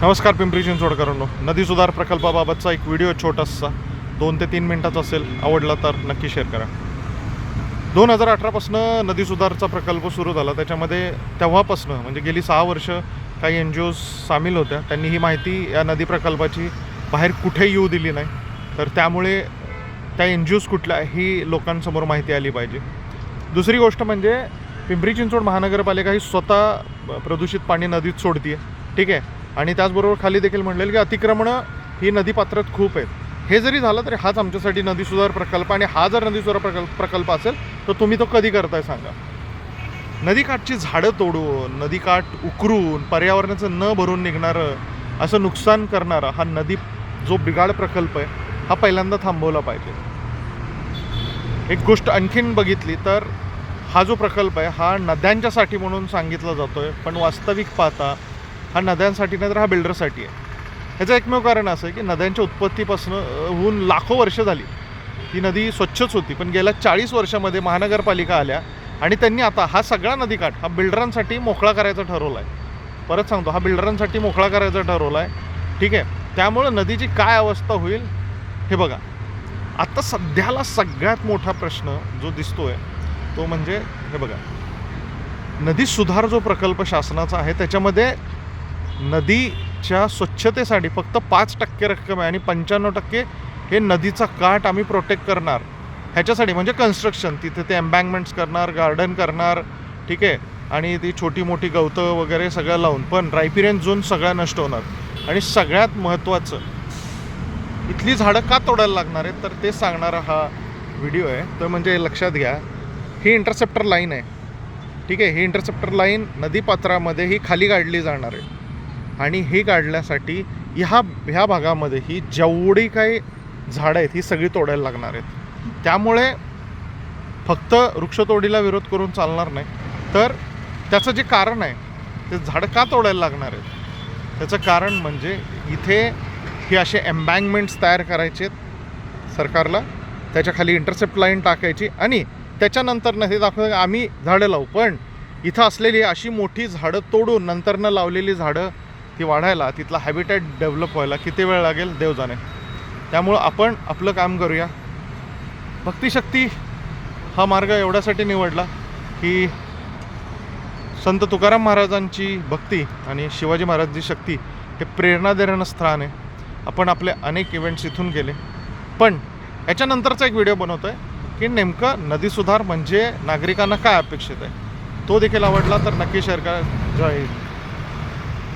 नमस्कार पिंपरी चिंचवडकरांनो, नदी सुधार प्रकल्पाबाबतचा एक व्हिडिओ छोटासा 2 ते 3 मिनिटाचा असेल. आवडला तर नक्की शेअर करा. 2018पासून नदी सुधारचा प्रकल्प सुरू झाला. त्याच्यामध्ये तेव्हापासून म्हणजे गेली 6 वर्ष काही NGOs सामील होत्या. त्यांनी ही माहिती या नदी प्रकल्पाची बाहेर कुठेही येऊ दिली नाही. तर त्यामुळे त्या NGOs कुठल्या ही लोकांसमोर माहिती आली पाहिजे. दुसरी गोष्ट म्हणजे पिंपरी चिंचवड महानगरपालिका ही स्वतः प्रदूषित पाणी नदीत सोडते, ठीक आहे. आणि त्याचबरोबर खाली देखील म्हणलेलं की अतिक्रमणं ही नदीपात्रात खूप आहेत. हे जरी झालं तरी हाच आमच्यासाठी नदी सुधार प्रकल्प, आणि हा जर नदी सुधार प्रकल्प असेल तर तुम्ही तो कधी करताय सांगा. नदीकाठची झाडं तोडून, नदीकाठ उकरून, पर्यावरणाचं न भरून निघणारं असं नुकसान करणारा हा नदी जो बिघाड प्रकल्प आहे हा पहिल्यांदा थांबवला पाहिजे. एक गोष्ट आणखीन बघितली तर हा जो प्रकल्प आहे हा नद्यांच्यासाठी म्हणून सांगितला जातो आहे, पण वास्तविक पाहता हा नद्यांसाठी नाही तर हा बिल्डरसाठी आहे. ह्याचं एकमेव कारण असं आहे की नद्यांच्या उत्पत्तीपासून होऊन लाखो वर्ष झाली ती नदी स्वच्छच होती, पण गेल्या 40 वर्षामध्ये महानगरपालिका आल्या आणि त्यांनी आता हा सगळा नदीकाठ हा बिल्डरांसाठी मोकळा करायचा ठरवला आहे. परत सांगतो, हा बिल्डरांसाठी मोकळा करायचा ठरवला आहे, ठीक आहे. त्यामुळं नदीची काय अवस्था होईल हे बघा. आता सध्याला सगळ्यात मोठा प्रश्न जो दिसतो आहे तो म्हणजे हे बघा, नदी सुधार जो प्रकल्प शासनाचा आहे त्याच्यामध्ये नदीच्या स्वच्छतेसाठी फक्त 5% रक्कम आहे आणि 95% हे नदीचा काठ आम्ही प्रोटेक्ट करणार ह्याच्यासाठी, म्हणजे कन्स्ट्रक्शन, तिथे ते एम्बँकमेंट्स करणार, गार्डन करणार, ठीक आहे. आणि ती छोटी मोठी गवतं वगैरे सगळं लावून, पण रायपिरियन झोन सगळा नष्ट होणार. आणि सगळ्यात महत्त्वाचं, इथली झाडं का तोडायला लागणार आहेत तर ते सांगणारा हा व्हिडिओ आहे. तर म्हणजे लक्षात घ्या, ही इंटरसेप्टर लाईन आहे, ठीक आहे. ही इंटरसेप्टर लाईन नदीपात्रामध्ये ही खाली काढली जाणार आहे आणि ही काढण्यासाठी ह्या भागामध्ये ही जेवढी काही झाडं आहेत ही सगळी तोडायला लागणार आहेत. त्यामुळे फक्त वृक्षतोडीला विरोध करून चालणार नाही, तर त्याचं जे कारण आहे ते झाडं का तोडायला लागणार आहेत त्याचं कारण म्हणजे इथे ही असे एम्बँकमेंट्स तयार करायचे आहेत सरकारला, त्याच्याखाली इंटरसेप्ट लाईन टाकायची आणि त्याच्यानंतर हे दाखवतं आम्ही झाडं लावू, पण इथं असलेली अशी मोठी झाडं तोडून नंतरनं लावलेली झाडं ती वाढायला, तिथला हॅबिटॅट डेव्हलप व्हायला किती वेळ लागेल देव जाणे. त्यामुळं आपण आपलं काम करूया. भक्तिशक्ती हा मार्ग एवढ्यासाठी निवडला की संत तुकाराम महाराजांची भक्ती आणि शिवाजी महाराजांची शक्ती हे प्रेरणा देणारं स्थान आहे. आपण आपले अनेक इव्हेंट्स इथून केले, पण याच्यानंतरचा एक व्हिडिओ बनवतो आहे की नेमकं नदी सुधार म्हणजे नागरिकांना काय अपेक्षित आहे. तो देखील आवडला तर नक्की शेअर करा. जय हिंद.